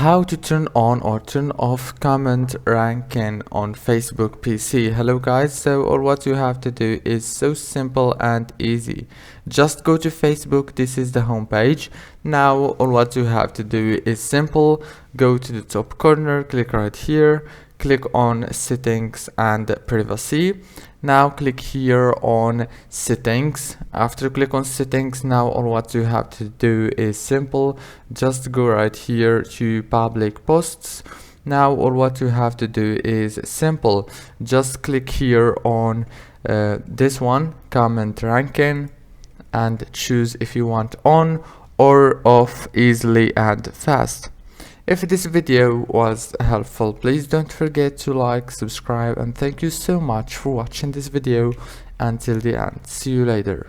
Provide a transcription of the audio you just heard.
How to turn on or turn off comment ranking on Facebook PC. Hello guys, so all what you have to do is so simple and easy. Just go to Facebook. This is the home page. Now all what you have to do is simple. Go to the top corner, click right here, click on settings and privacy. Now click here on settings. After click on settings, now all what you have to do is simple. Just go right here to public posts. Now all what you have to do is simple. Just click here on this one, comment ranking, and choose if you want on or off easily and fast. If this video was helpful, please don't forget to like, subscribe, and thank you so much for watching this video until the end. See you later.